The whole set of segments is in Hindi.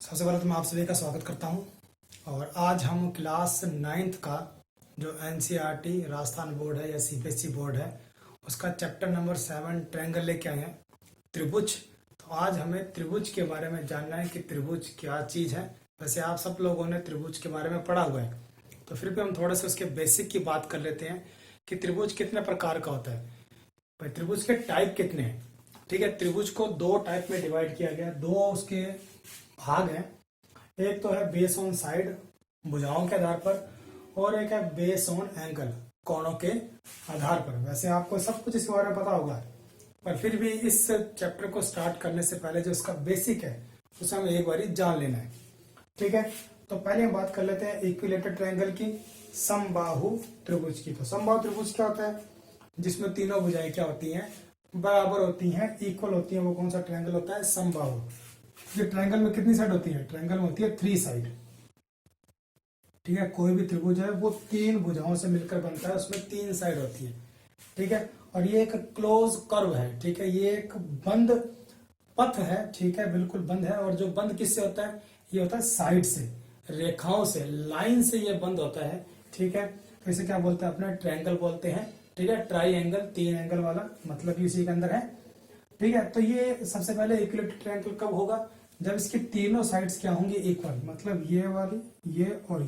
सबसे पहले तो मैं आप सभी का स्वागत करता हूं और आज हम क्लास 9th का जो एनसीईआरटी राजस्थान बोर्ड है या सीबीएसई बोर्ड है उसका चैप्टर नंबर 7 ट्रायंगल लेके आए हैं त्रिभुज। तो आज हमें त्रिभुज के बारे में जानना है कि त्रिभुज क्या चीज़ है। वैसे आप सब लोगों ने त्रिभुज के बारे में पढ़ा हुआ है, तो फिर भी हम थोड़ा सा उसके बेसिक की बात कर लेते हैं कि त्रिभुज कितने प्रकार का होता है। भाई त्रिभुज के टाइप कितने हैं। ठीक है, त्रिभुज को दो टाइप में डिवाइड किया गया, दो उसके भाग हैं। एक तो है बेस ऑन साइड भुजाओं के आधार पर, और एक है बेस ऑन एंगल कोणों के आधार पर। वैसे आपको सब कुछ इसके बारे में पता होगा, पर फिर भी इस चैप्टर को स्टार्ट करने से पहले जो उसका बेसिक है उसे हमें एक बार जान लेना है। ठीक है, तो पहले हम बात कर लेते हैं इक्विलेटरल ट्रायंगल की, समबाहु त्रिभुज की। तो समबाहु त्रिभुज क्या होता है? जिसमें तीनों भुजाएं क्या होती हैं? बराबर होती हैं, इक्वल होती हैं। वो कौन सा ट्रायंगल होता है? समबाहु। ये ट्रायंगल में कितनी साइड होती है? ट्रायंगल में होती है 3 साइड। ठीक है, कोई भी त्रिभुज है वो 3 भुजाओं से मिलकर बनता है, उसमें 3 साइड होती है। ठीक है, और ये एक क्लोज कर्व है। ठीक है, ये एक बंद पथ है। ठीक है, बिल्कुल बंद है। और जो बंद किससे होता है? ये होता है साइड से, रेखाओं से, लाइन से ये बंद होता है। ठीक है, तो इसे क्या बोलते हैं? अपना ट्रायंगल बोलते हैं। ठीक है, ट्राई एंगल, 3 एंगल वाला मतलब भी इसी के अंदर है। ठीक है, तो ये सबसे पहले इक्विलेटरल ट्रायंगल कब होगा? जब इसकी तीनों साइड्स क्या होंगी? इक्वल। मतलब ये वाली, ये और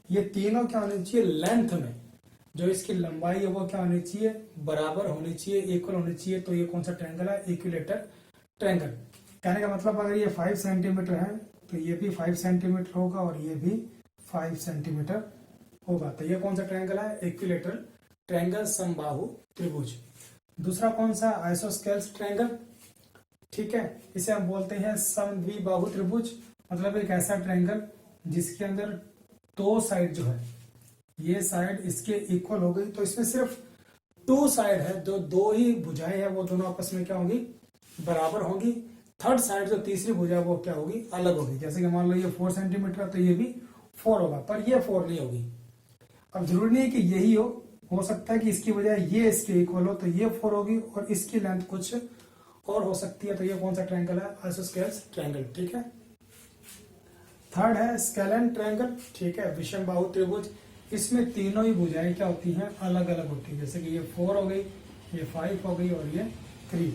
ये तीनों क्या होनी चाहिए? लेंथ में जो इसकी लंबाई है वो क्या होनी चाहिए? बराबर होनी चाहिए, इक्वल होनी चाहिए। तो ये कौन सा ट्रायंगल है? Equilateral triangle. कहने का मतलब अगर ये 5 सेंटीमीटर है तो ये भी 5 सेंटीमीटर होगा और ये भी 5 सेंटीमीटर होगा। तो ये कौन सा ट्रायंगल है? इक्विलेटरल ट्रायंगल, समबाहु त्रिभुज। दूसरा कौन सा? Isosceles triangle. ठीक है, इसे हम बोलते हैं समद्विबाहु त्रिभुज। मतलब एक ऐसा ट्रायंगल जिसके अंदर 2 साइड जो है, ये साइड इसके इक्वल हो गई, तो इसमें सिर्फ 2 साइड है, जो 2 ही भुजाएं हैं वो दोनों आपस में क्या होंगी? बराबर होंगी। थर्ड साइड जो तीसरी भुजा वो क्या होगी? अलग होगी। जैसे कि मान लो ये 4 सेंटीमीटर है तो ये भी 4 होगा, पर ये 4 नहीं होगी। अब जरूरी नहीं है कि यही हो सकता है कि इसकी बजाय ये इसके इक्वल हो, तो ये 4 होगी और इसकी लेंथ कुछ और हो सकती है। तो ये कौन सा ट्रायंगल है? Isosceles triangle. ठीक है, थर्ड है स्केलेन ट्रायंगल। ठीक है, विषमबाहु त्रिभुज। इसमें तीनों ही भुजाएं क्या होती हैं? अलग अलग होती है। जैसे कि ये 4 हो गई, ये 5 हो गई और ये 3।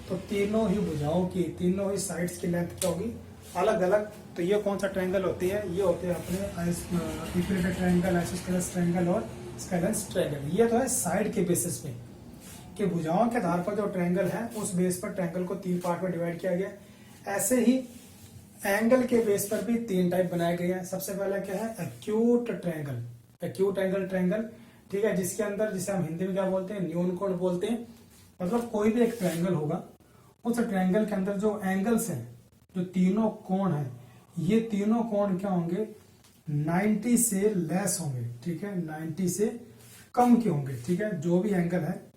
तो तीनों ही भुजाओं की, तीनों ही साइड्स की लेंथ क्या होगी? अलग अलग। तो ये कौन सा ट्रायंगल होती है? ये होते हैं अपने इक्विलेटरल ट्रायंगल, आइसोस्केलेस ट्रायंगल और स्केलेन ट्रायंगल। ये तो है साइड के बेसिस पे कि भुजाओं के आधार पर जो ट्रायंगल है उस बेस पर ट्रायंगल को 3 पार्ट में डिवाइड किया गया। ऐसे ही एंगल के बेस पर भी 3 टाइप बनाए गए हैं। सबसे पहला क्या है? Acute triangle. Acute angle triangle. ठीक है, जिसके अंदर, जिसे हम हिंदी में क्या बोलते हैं? न्यून कोण बोलते हैं। मतलब कोई भी एक ट्रायंगल होगा, उस ट्रायंगल के अंदर जो एंगल्स हैं, जो तीनों कोण हैं, ये तीनों कोण क्या होंगे? 90 से लेस होंगे। ठीक है, 90 से कम के होंगे। ठीक है, जो भी एंगल है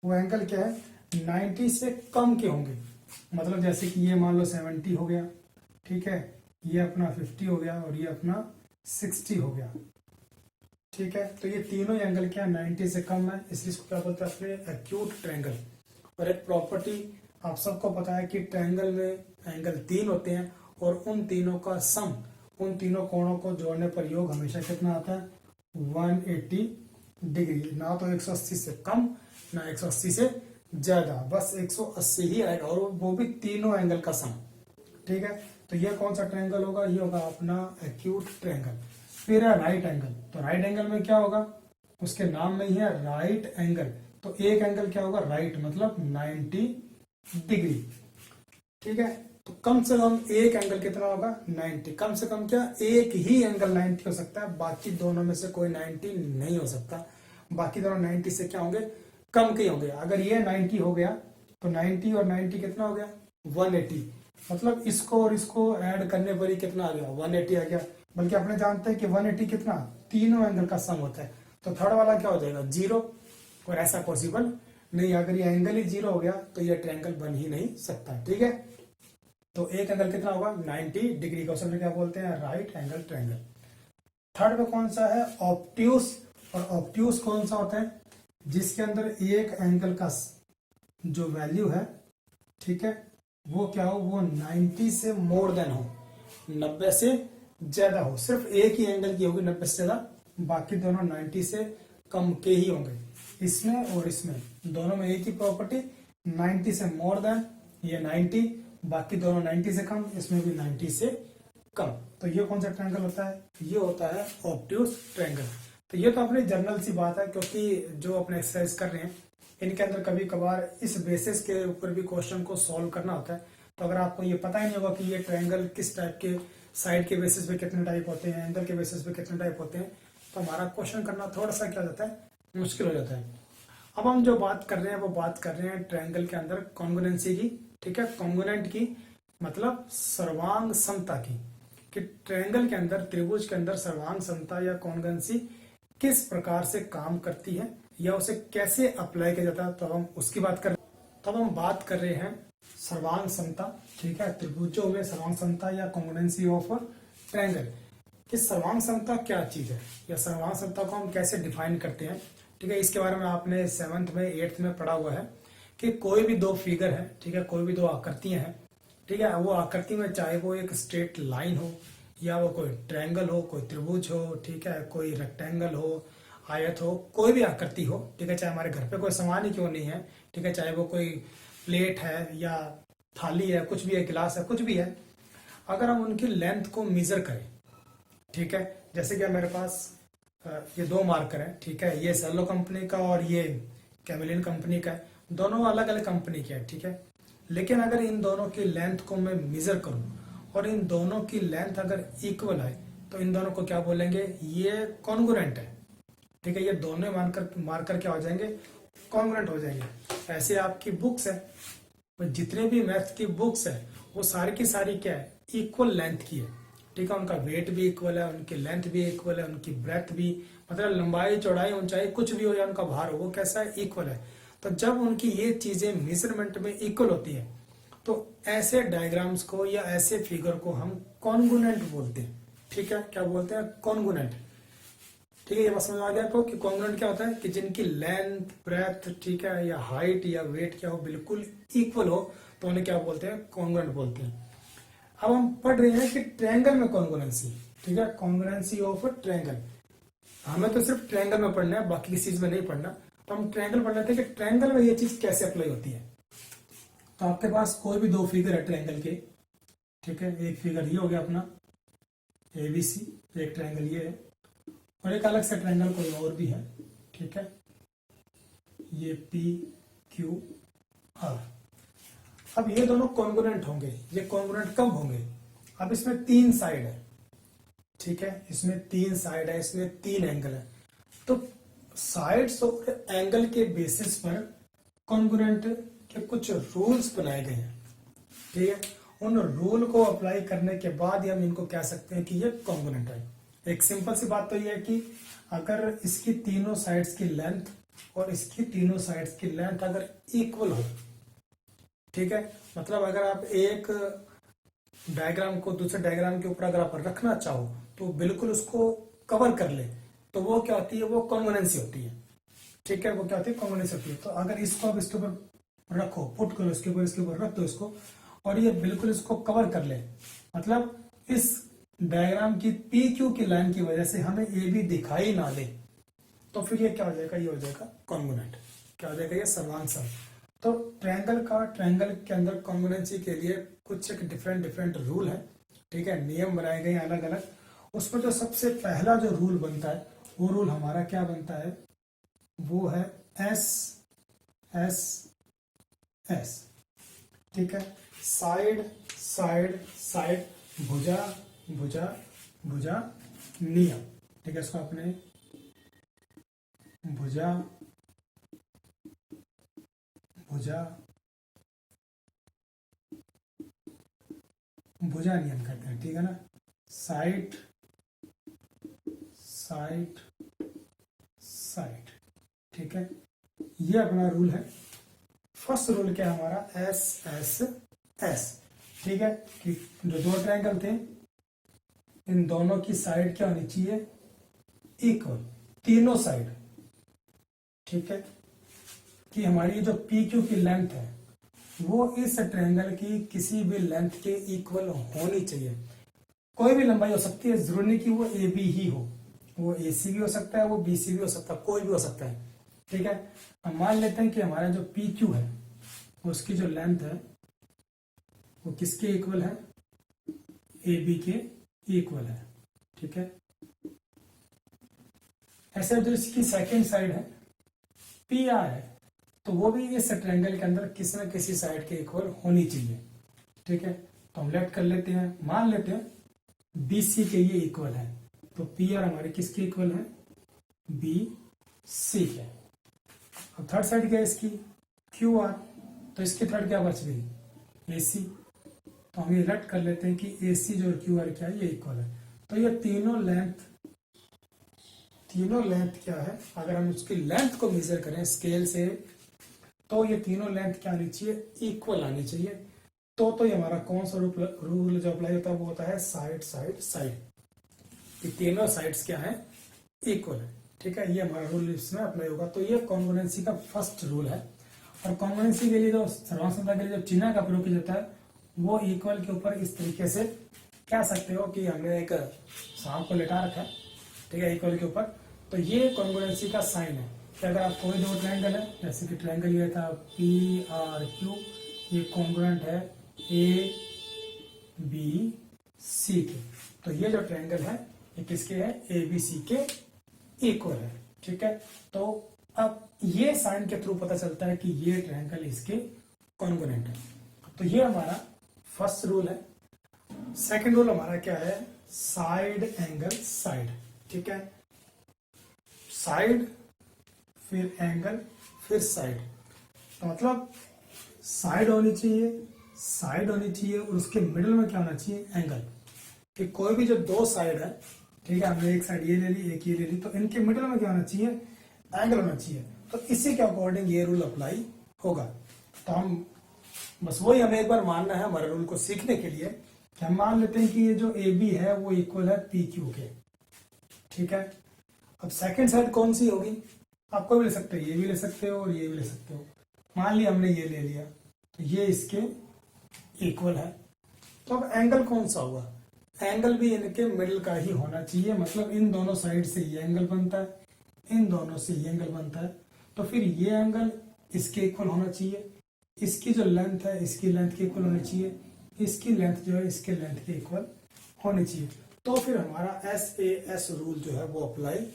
वो एंगल क्या है? 90 से कम के होंगे। मतलब जैसे कि ये मान लो 70 हो गया। ठीक है, ये अपना 50 हो गया और ये अपना 60 हो गया। ठीक है, तो ये तीनों एंगल क्या 90 से कम है, इसलिए इसको क्या बोलते हैं? अपने एक्यूट ट्रायंगल। और एक प्रॉपर्टी आप सबको पता है कि ट्रायंगल में एंगल 3 होते हैं और उन तीनों का सम, उन तीनों कोणों को जोड़ने पर योग हमेशा कितना आता है? 180 डिग्री। ना तो 180 से कम ना 180 से ज्यादा, बस 180 ही आएगा, और वो भी तीनों एंगल का सम। ठीक है, तो ये कौन सा ट्रायंगल होगा? ये होगा अपना एक्यूट ट्रायंगल। फिर है राइट एंगल। तो राइट एंगल में क्या होगा? उसके नाम में ही है राइट एंगल। तो एक एंगल क्या होगा? राइट, मतलब 90 डिग्री। ठीक है, तो कम से कम एक एंगल कितना होगा? 90। कम से कम क्या? एक ही एंगल 90 हो सकता है, बाकी दोनों में से कोई 90 नहीं हो सकता। बाकी दोनों 90 से क्या होंगे? कम के होंगे। अगर ये 90 हो गया तो 90 और 90 कितना हो गया? 180। मतलब इसको और इसको ऐड करने पर ही कितना आ गया? 180 आ गया। बल्कि अपने जानते हैं कि 180 कितना? तीनों एंगल का सम होता है। तो थर्ड वाला क्या हो जाएगा? 0। और ऐसा पॉसिबल नहीं, अगर ये एंगल ही 0 हो गया तो ये ट्रायंगल बन ही नहीं सकता। ठीक है, तो एक एंगल कितना होगा? 90 डिग्री का। उसमें क्या बोलते हैं? Right angle triangle. थर्ड में कौन सा है? ऑब्ट्यूस। और ऑब्ट्यूस कौन सा होता है? जिसके अंदर एक एंगल का जो वैल्यू है, ठीक है, वो क्या हो, वो 90 से मोर देन हो, 90 से ज्यादा हो। सिर्फ एक ही एंगल की होगी 90 से ज्यादा, बाकी दोनों 90 से कम के ही होंगे। इसमें और इसमें दोनों में एक ही प्रॉपर्टी, 90 से मोर देन, ये 90, बाकी दोनों 90 से कम, इसमें भी 90 से कम। तो ये कौन सा ट्रायंगल होता है, ये होता है ऑब्ट्यूज ट्रायंगल। तो ये तो अपनी जनरल सी बात है, क्योंकि जो अपने एक्सरसाइज कर रहे हैं इनके अंदर कभी कभार इस बेसिस के ऊपर भी क्वेश्चन को सॉल्व करना होता है। तो अगर आपको ये पता ही नहीं होगा कि ये ट्रायंगल किस टाइप के, साइड के बेसिस पे कितने टाइप होते हैं, एंगल के बेसिस पे कितने टाइप होते हैं, तो हमारा क्वेश्चन करना थोड़ा सा क्या हो जाता है, मुश्किल हो जाता है। अब हम जो बात कर रहे हैं वो बात कर रहे हैं ट्रायंगल के अंदर कॉन्ग्रुएंसी की, ठीक है, कॉन्ग्रुएंट की मतलब सर्वांग समता की, कि ट्रायंगल के अंदर, त्रिभुज के अंदर सर्वांग समता या कॉन्ग्रुएंसी किस प्रकार से काम करती है या उसे कैसे अप्लाई किया जाता है, तो हम उसकी बात कर, तब हम बात कर रहे हैं सर्वांग समता, ठीक है, त्रिभुजों में सर्वांग समता या कॉन्ग्रुएंसी ऑफ ट्रायंगल। कि सर्वांग समता क्या चीज है या सर्वांग समता को हम कैसे डिफाइन करते हैं, ठीक है। इसके बारे में आपने 7th में 8th में पढ़ा हुआ है कि कोई भी दो फिगर है, ठीक है, कोई भी दो आकृतियां हैं, ठीक है, वो आकृति में चाहे वो एक स्ट्रेट लाइन हो या वो कोई ट्रायंगल हो, कोई त्रिभुज हो, ठीक है, कोई रेक्टेंगल हो, आयत हो, कोई भी आकृति हो, ठीक है, चाहे हमारे घर पे कोई सामान ही क्यों नहीं है, ठीक है, चाहे वो कोई प्लेट है या थाली है, कुछ भी है, गिलास है, कुछ भी है, अगर हम उनकी लेंथ को मेजर करें, ठीक है, जैसे कि मेरे पास ये दो मार्कर है, ठीक है, ये सेलो कंपनी का और ये कैमलिन कंपनी का है, दोनों अलग अलग कंपनी के हैं, ठीक है, लेकिन अगर इन दोनों की लेंथ को मैं मेजर करूं और इन दोनों की लेंथ अगर इक्वल है तो इन दोनों को क्या बोलेंगे, ये कॉन्ग्रुएंट है, ठीक है, ये दोनों मार्कर क्या हो जाएंगे, कॉन्ग्रुएंट हो जाएंगे। ऐसे आपकी बुक्स है, जितने भी मैथ की बुक्स है वो सारी की सारी क्या है, इक्वल लेंथ की है, ठीक है, उनका वेट भी इक्वल है, उनकी लेंथ भी इक्वल है, उनकी ब्रेथ भी, मतलब लंबाई चौड़ाई ऊंचाई कुछ भी हो या उनका भार हो, वो कैसा है, इक्वल है। तो जब उनकी ये चीजें मेजरमेंट में इक्वल होती है तो ऐसे डायग्राम्स को या ऐसे फिगर को हम कॉन्ग्रुएंट बोलते हैं, ठीक है, क्या बोलते हैं, कॉन्ग्रुएंट, ठीक है। ये बात समझ आ गया आपको कि कॉन्ग्रुएंट क्या होता है, कि जिनकी लेंथ, ब्रेथ, ठीक है, या हाइट या वेट क्या हो, बिल्कुल इक्वल हो, तो उन्हें क्या बोलते हैं, कॉन्ग्रुएंट बोलते हैं। अब हम पढ़ रहे हैं कि ट्रायंगल में कॉन्ग्रुएंसी, ठीक है, कॉन्ग्रुएंसी ऑफ ट्रायंगल। हमें तो सिर्फ ट्रायंगल में पढ़ना है, बाकी किसी चीज में नहीं पढ़ना। तो हम ट्रायंगल पढ़ लेते हैं कि ट्रायंगल में ये चीज कैसे अप्लाई होती है। तो आपके पास कोई भी दो फिगर है ट्रायंगल के, ठीक है, एक फिगर ये हो गया अपना ABC, एक ट्रायंगल ये है, और एक अलग से ट्रायंगल कोई और भी है, ठीक है, ये PQR। अब ये दोनों कॉन्ग्रुएंट होंगे, ये कॉन्ग्रुएंट कब होंगे, अब इसमें 3 साइड है, ठीक है, इसमें 3 साइड है, इसमें 3 एंगल है, तो साइड्स और एंगल के बेसिस पर कॉन्ग्रुएंट के कुछ रूल्स बनाए गए हैं, ठीक है। उन रूल को अप्लाई करने के बाद ही हम इनको कह सकते हैं कि ये कॉन्ग्रुएंट है। एक सिंपल सी बात तो ये है कि अगर इसकी तीनों साइड्स की लेंथ और इसकी तीनों साइड्स की लेंथ अगर इक्वल हो, ठीक है, मतलब अगर आप एक डायग्राम को दूसरे डायग्राम के ऊपर अगर आप रखना चाहो तो बिल्कुल उसको कवर कर ले, तो वो क्या होती है, वो कॉन्ग्रुएंसी होती है, ठीक है, वो क्या होती है, कॉन्ग्रुएंसी होती है। तो अगर इसको अब इसके ऊपर रखो, पुट करो, इसके ऊपर रख दो इसको, और ये बिल्कुल इसको कवर कर ले, मतलब इस डायग्राम की PQ की लाइन की वजह से हमें AB दिखाई ना दे, तो फिर ये क्या हो जाएगा, ये हो जाएगा कॉन्ग्रुएंट, क्या हो जाएगा, ये सर्वांग सम। तो ट्रायंगल के अंदर कॉन्ग्रुएंसी के लिए कुछ एक डिफरेंट रूल है, ठीक है, नियम बनाए गए अलग अलग। उसमें जो सबसे पहला जो रूल बनता है वो रूल हमारा क्या बनता है, वो है S, ठीक है, साइड साइड साइड, भुजा भुजा भुजा नियम, ठीक है, इसको आपने भुजा भुजा भुजा नियम कहते हैं, ठीक है ना, साइड साइड साइड, ठीक है, ये अपना रूल है। फर्स्ट रूल क्या है हमारा, S, ठीक है, कि जो दो ट्रायंगल थे इन दोनों की साइड क्या होनी चाहिए, इक्वल, तीनों साइड, ठीक है, कि हमारी जो PQ की लेंथ है वो इस ट्रायंगल की किसी भी लेंथ के इक्वल होनी चाहिए। कोई भी लंबाई हो सकती है, जरूरी नहीं कि वो ए बी ही हो, वो ए सी भी हो सकता है, वो बी सी भी हो सकता है, कोई भी हो सकता है। ठीक है, हम मान लेते हैं कि हमारा जो पी क्यू है उसकी जो लेंथ है वो किसके इक्वल है, ए बी के इक्वल है। ठीक है, ऐसे जो इसकी सेकेंड साइड है पी आर है, तो वो भी इस ट्रायंगल के अंदर किसी न किसी साइड के इक्वल होनी चाहिए। ठीक है, तो हम लेट कर लेते हैं, मान लेते हैं बी सी के ये इक्वल है, तो पी आर हमारे किसके इक्वल है, बी सी के। अब थर्ड साइड क्या है इसकी, क्यू आर, तो इसकी थर्ड क्या बच गई, ए सी, तो हम ये लेट कर लेते हैं कि ए सी जो क्यू आर क्या है ये इक्वल है। तो ये तीनों लेंथ क्या है, अगर हम उसकी लेंथ को मेजर करें स्केल से, तो ये तीनों लेंथ क्या आनी चाहिए, इक्वल आनी चाहिए। तो ये हमारा कौन सा रूल जो अप्लाई होता है वो होता है साइड साइड साइड, ये तीनों साइड्स क्या है, इक्वल है। ठीक है, ये हमारा रूल इसमें अप्लाई होगा। तो ये कॉन्ग्रुएंसी का फर्स्ट रूल है। और कॉन्ग्रुएंसी के लिए जो सर्वांशता के लिए जो चिन्ह का प्रयोग किया जाता है वो इक्वल के ऊपर इस तरीके से कह सकते हो कि हमने एक सांप को लेटा रखा है, ठीक है, इक्वल के ऊपर, तो ये कॉन्ग्रुएंसी का साइन है कि अगर आप कोई दो ट्रायंगल है, जैसे कि ट्रायंगल ये था पी आर क्यू, ये कॉन्ग्रुएंट है ए बी सी के, तो ये जो ट्रायंगल है ये किसके है, ए बी सी के इक्वल है। ठीक है, तो अब ये साइन के थ्रू पता चलता है कि ये ट्रायंगल इसके कॉन्ग्रुएंट है। तो ये हमारा फर्स्ट रूल है। सेकंड रूल हमारा क्या है, साइड एंगल साइड। ठीक है, साइड फिर एंगल फिर साइड, तो मतलब साइड होनी चाहिए और उसके मिडिल में क्या होना चाहिए, एंगल। कि कोई भी जो दो साइड है, ठीक है, हमने एक साइड ये ले ली एक ये ले ली, तो इनके मिडिल में क्या होना चाहिए, एंगल होना चाहिए। तो इसी के अकॉर्डिंग ये रूल अप्लाई होगा। तो हम बस वही हमें एक बार मानना है हमारे रूल को सीखने के लिए, कि हम मान लेते हैं कि ये जो ए बी है वो इक्वल है पी क्यू के। ठीक है, अब सेकंड साइड कौन सी होगी, आप कोई भी ले सकते हो, ये भी ले सकते हो और ये भी ले सकते हो। मान लिया हमने ये ले लिया, तो ये इसके इक्वल है। तो अब एंगल कौन सा हुआ, एंगल भी इनके मिडिल का ही होना चाहिए, मतलब इन दोनों साइड से ये एंगल बनता है, इन दोनों से ये एंगल बनता है, तो फिर ये एंगल इसके इक्वल होना चाहिए, इसकी जो लेंथ है इसकी लेंथ के इक्वल होनी चाहिए, इसकी लेंथ जो है इसके लेंथ के इक्वल होनी चाहिए। तो फिर हमारा SAS रूल जो है वो अप्लाई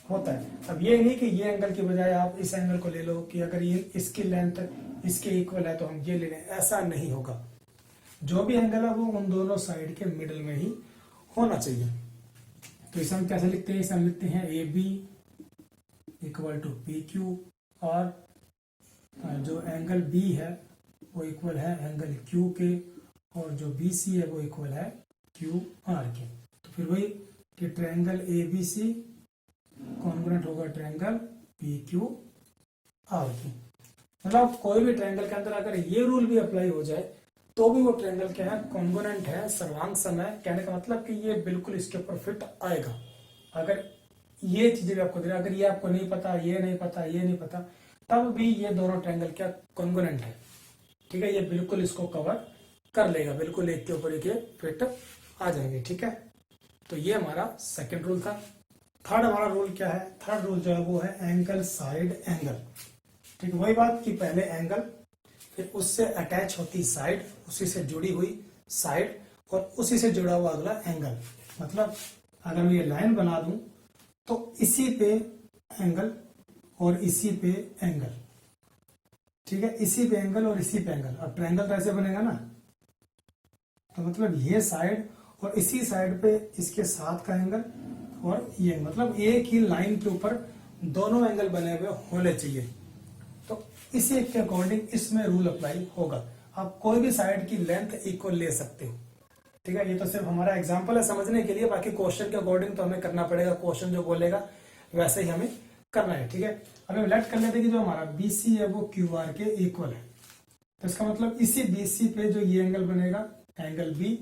होता है। अब ये नहीं कि ये एंगल की बजाय आप इस एंगल को ले लो कि अगर ये इसकी लेंथ इसके इक्वल है तो हम ये ले लें, ऐसा नहीं होगा। जो भी एंगल है वो उन दोनों साइड के मिडिल में ही होना चाहिए। तो इसे हम कैसे लिखते हैं, इसे हम लिखते हैं A B equal to P Q, और जो एंगल बी है वो इक्वल है एंगल क्यू के, और जो बी सी है वो इक्वल है क्यू आर के। तो फिर वही कि triangle A B C congruent होगा ट्रायंगल पी क्यू आर के। मतलब कोई भी ट्रायंगल के अंदर अगर ये रूल भी अप्लाई हो जाए तो भी वो ट्रायंगल क्या है, कॉन्ग्रुएंट है, सर्वांग सम है। कहने का मतलब कि ये बिल्कुल इसके ऊपर फिट आएगा। अगर ये चीजें भी आपको दे, अगर ये आपको नहीं पता, ये नहीं पता, ये नहीं पता, तब भी ये दोनों ट्रायंगल क्या कॉन्ग्रुएंट है। ठीक है, ये बिल्कुल इसको कवर कर लेगा, बिल्कुल एक के ऊपर एक फिट आ जाएंगे। ठीक है, तो ये हमारा सेकंड रूल था। थर्ड हमारा रूल क्या है, थर्ड रूल जो है वो है एंगल साइड एंगल। ठीक है, वही बात कि पहले एंगल, फिर उससे अटैच होती साइड, उसी से जुड़ी हुई साइड, और उसी से जुड़ा हुआ अगला एंगल। मतलब अगर मैं ये लाइन बना दूं तो इसी पे एंगल और इसी पे एंगल, ठीक है, इसी पे एंगल और इसी पे एंगल। अब ट्रायंगल तो ऐसे बनेगा ना, तो मतलब ये साइड और इसी साइड पे इसके साथ का एंगल, और ये मतलब एक ही लाइन के ऊपर दोनों एंगल बने हुए होने चाहिए। तो इसी के अकॉर्डिंग इसमें रूल अप्लाई होगा। आप कोई भी साइड की लेंथ इक्वल ले सकते हो। ठीक है, ये तो सिर्फ हमारा एग्जांपल है समझने के लिए, बाकी क्वेश्चन के अकॉर्डिंग तो हमें करना पड़ेगा, क्वेश्चन जो बोलेगा वैसे ही हमें करना है। ठीक है, अब हम लेट कर लेते हैं कि जो हमारा BC है वो QR के इक्वल है। तो इसका मतलब इसी BC पे जो ये एंगल बनेगा एंगल B,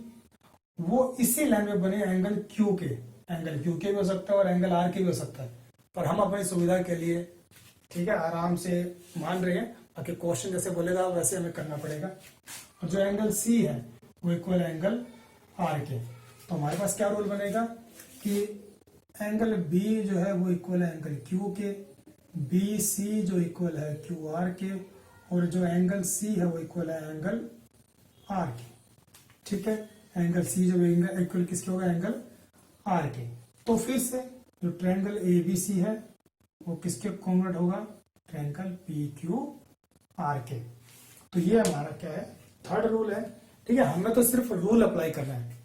वो इसी लाइन में बने एंगल Q के, एंगल Q के भी हो सकता है और एंगल R के भी हो सकता है, पर हम अपनी सुविधा के लिए, ठीक है, आराम से मान रहे हैं, बाकी क्वेश्चन जैसे बोलेगा वैसे हमें करना पड़ेगा। और जो एंगल सी है वो इक्वल एंगल आर के। तो हमारे पास क्या रूल बनेगा कि एंगल बी जो है वो इक्वल है एंगल क्यू के, बी सी जो इक्वल है क्यू आर के, और जो एंगल सी है वो इक्वल है एंगल आर के। ठीक है, एंगल सी जो एंगल इक्वल किसके होगा, एंगल आर के। तो फिर से जो ट्रायंगल ए बी सी है वो किसके कॉन्ग्रुएंट होगा, ट्रायंगल पी क्यू आर के। तो ये हमारा क्या है, थर्ड रूल है। ठीक है, हमें तो सिर्फ रूल अप्लाई करना है,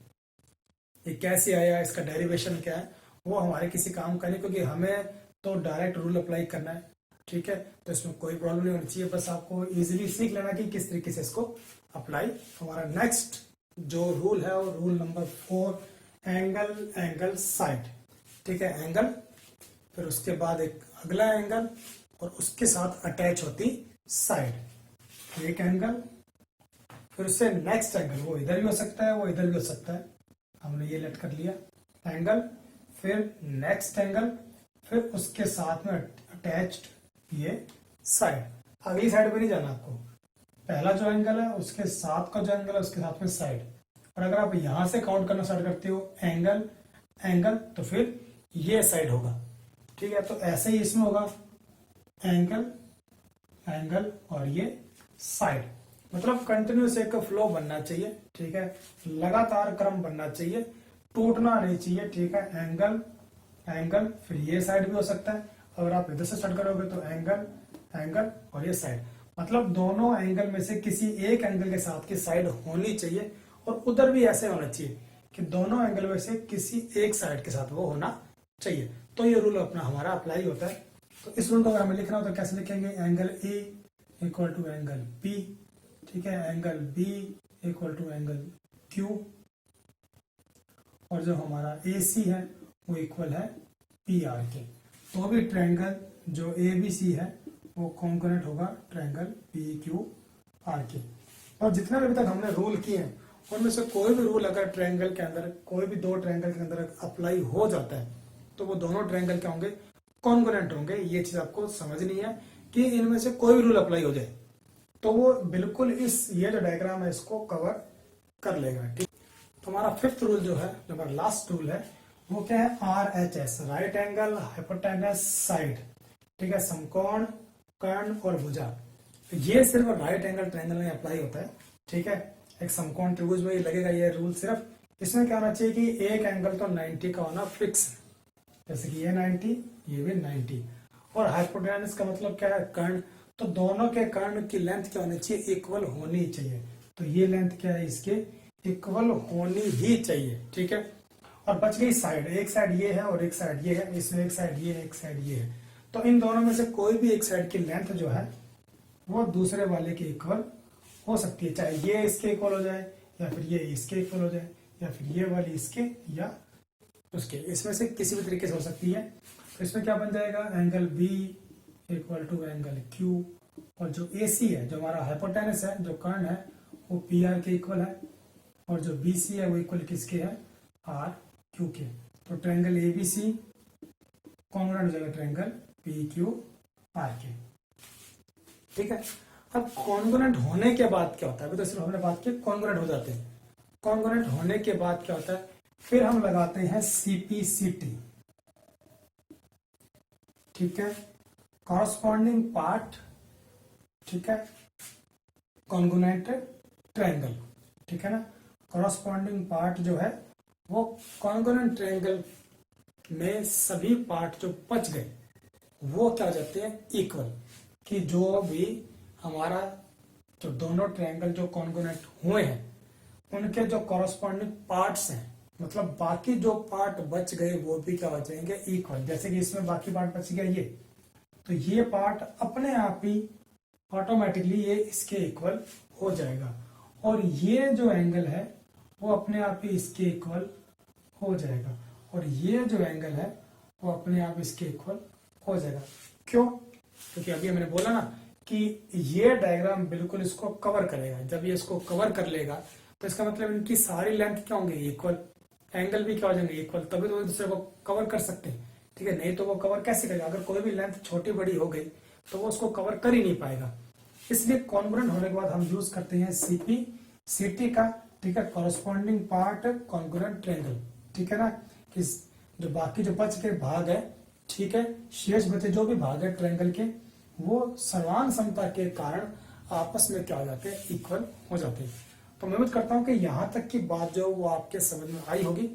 ये कैसे आया, इसका डेरिवेशन क्या है, वो हमारे किसी काम का नहीं, क्योंकि हमें तो डायरेक्ट रूल अप्लाई करना है। ठीक है, तो इसमें कोई प्रॉब्लम नहीं होनी चाहिए, बस आपको इजीली सीख लेना कि किस तरीके से इसको अप्लाई। हमारा नेक्स्ट जो रूल है वो रूल नंबर 4, एंगल साइड। ठीक है, एंगल, फिर उसके बाद एक अगला एंगल और उसके साथ अटैच होती साइड। एक एंगल, फिर उससे नेक्स्ट एंगल, वो इधर भी हो सकता है वो इधर भी हो सकता है, हमने ये लेट कर लिया एंगल, फिर नेक्स्ट एंगल, फिर उसके साथ में अटैच्ड ये साइड। अगली साइड पे नहीं जाना आपको, पहला जो एंगल है उसके साथ का जो एंगल है उसके साथ में साइड। और अगर आप यहां से काउंट करना स्टार्ट करते हो एंगल एंगल, तो फिर ये साइड होगा। ठीक है, तो ऐसे ही इसमें होगा एंगल एंगल और ये साइड, मतलब कंटिन्यूस एक फ्लो बनना चाहिए। ठीक है, लगातार क्रम बनना चाहिए, टूटना नहीं चाहिए। ठीक है, एंगल एंगल, फिर ये साइड भी हो सकता है, अगर आप इधर से स्टार्ट करोगे तो एंगल एंगल और ये साइड, मतलब दोनों एंगल में से किसी एक एंगल के साथ की साइड होनी चाहिए। और उधर भी ऐसे होना चाहिए कि दोनों एंगल में से किसी एक साइड के साथ वो होना चाहिए। तो ये रूल अपना हमारा अप्लाई होता है। तो इस रूल को अगर हमें लिखना हो तो कैसे लिखेंगे, angle A equal to angle B. ठीक है, angle B equal to angle Q, और जो हमारा ए सी है वो इक्वल है पी आर के। तो भी ट्रायंगल जो ए बी सी है वो कॉन्ग्रुएंट होगा ट्रायंगल पी क्यू आर के। और जितने भी अभी तक हमने रूल किए हैं उनमें से कोई भी रूल अगर ट्रायंगल के अंदर, कोई भी दो ट्रायंगल के अंदर अप्लाई हो जाता है तो वो दोनों ट्रायंगल क्या होंगे, कॉन्ग्रुएंट होंगे। ये चीज आपको समझनी है कि इनमें से कोई भी रूल अप्लाई हो जाए तो वो बिल्कुल ये जो डायग्राम है इसको कवर कर लेगा। ठीक, तो हमारा फिफ्थ रूल जो है, जो हमारा लास्ट रूल है, वो क्या है, RHS, right angle hypotenuse side. ठीक है, समकोण कर्ण और भुजा। तो ये सिर्फ राइट एंगल ट्रायंगल में अप्लाई होता है। ठीक है, एक समकोण त्रिभुज में लगेगा ये रूल सिर्फ। इसमें क्या होना चाहिए कि एक एंगल तो 90 का होना फिक्स, जैसे कि ये 90, ये भी 90। और हाइपोटेनस का मतलब क्या है, कर्ण। तो दोनों के कर्ण की लेंथ क्या होनी चाहिए, इक्वल होनी चाहिए। तो ये लेंथ क्या है, इसके इक्वल होनी ही चाहिए। ठीक है, और बच गई साइड, एक साइड ये है और एक साइड ये है, इसमें एक साइड ये है एक साइड ये है। तो इन दोनों में से कोई भी एक साइड की लेंथ जो है वो दूसरे वाले के इक्वल हो सकती है, चाहे ये इसके इक्वल हो जाए या फिर ये इसके इक्वल हो जाए या फिर ये वाली इसके या उसके, इसमें से किसी भी तरीके से हो सकती है। तो इसमें क्या बन जाएगा, angle B equal to angle Q, और जो ए सी है, जो हमारा हाइपोटेनस है, जो कर्ण है, वो पी आर के इक्वल है, और जो बी सी है वो इक्वल किसके है, आर क्यू के। तो triangle A B C congruent हो जाएगा ट्रायंगल पी क्यू आर के। ठीक है, अब कॉन्ग्रुएंट होने के बाद क्या होता है, अभी तो सिर्फ हमने बात की कॉन्ग्रुएंट हो जाते हैं। कॉन्ग्रुएंट होने के बाद क्या होता है, फिर हम लगाते हैं सीपीसीटी। ठीक है, कॉरस्पॉन्डिंग पार्ट। ठीक है, कॉन्ग्रुएंट ट्रायंगल। ठीक है ना, कॉरस्पॉन्डिंग पार्ट जो है वो कॉन्ग्रुएंट ट्रायंगल में सभी पार्ट जो बच गए वो क्या हो जाते हैं, इक्वल। कि जो भी हमारा जो दोनों ट्रायंगल जो कॉन्ग्रुएंट हुए हैं उनके जो कॉरस्पॉन्डिंग पार्ट्स हैं, मतलब बाकी जो पार्ट बच गए वो भी क्या हो जाएंगे, इक्वल। जैसे कि इसमें बाकी पार्ट बच गया ये, तो ये पार्ट अपने आप ही ऑटोमेटिकली ये इसके इक्वल हो जाएगा, और ये जो एंगल है वो अपने आप ही इसके इक्वल हो जाएगा, और ये जो एंगल है वो अपने आप इसके इक्वल हो जाएगा। क्यों, क्योंकि अभी मैंने बोला ना कि ये डायग्राम बिल्कुल इसको कवर करेगा। जब ये इसको कवर कर लेगा तो इसका मतलब इनकी सारी लेंथ क्या होंगे, इक्वल, एंगल भी क्या हो जाएंगे इक्वल, तभी तो एक दूसरे को कवर कर सकते हैं। ठीक है, नहीं तो वो कवर कैसे करेगा, अगर कोई भी लेंथ छोटी बड़ी हो गई तो वो उसको कवर कर ही नहीं पाएगा। इसलिए कॉन्ग्रुएंट होने के बाद हम यूज करते हैं सीपी सीटी का, ठीक है, कॉरस्पॉन्डिंग पार्ट कॉन्ग्रुएंट ट्रायंगल, ठीक है ना, कि जो बाकी जो बच के भाग है, ठीक है, शेष बचे जो भी भाग है ट्रायंगल के, वो समान समता के कारण आपस में क्या हो जाते हैं, इक्वल हो जाते हैं। तो मैं उम्मीद करता हूं कि यहां तक की बात जो वो आपके समझ में आई होगी,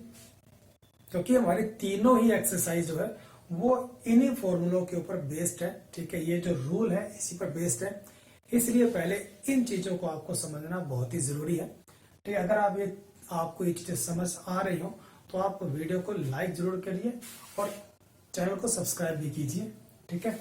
क्योंकि हमारी तीनों ही एक्सरसाइज जो है वो इन्हीं फॉर्मूलों के ऊपर बेस्ड है, ठीक है, ये जो रूल है इसी पर बेस्ड है। इसलिए पहले इन चीजों को आपको समझना बहुत ही जरूरी है, ठीक है। अगर आपको ये चीजें समझ आ रही हो तो आप वीडियो को लाइक जरूर करिए और चैनल को सब्सक्राइब भी कीजिए, ठीक है।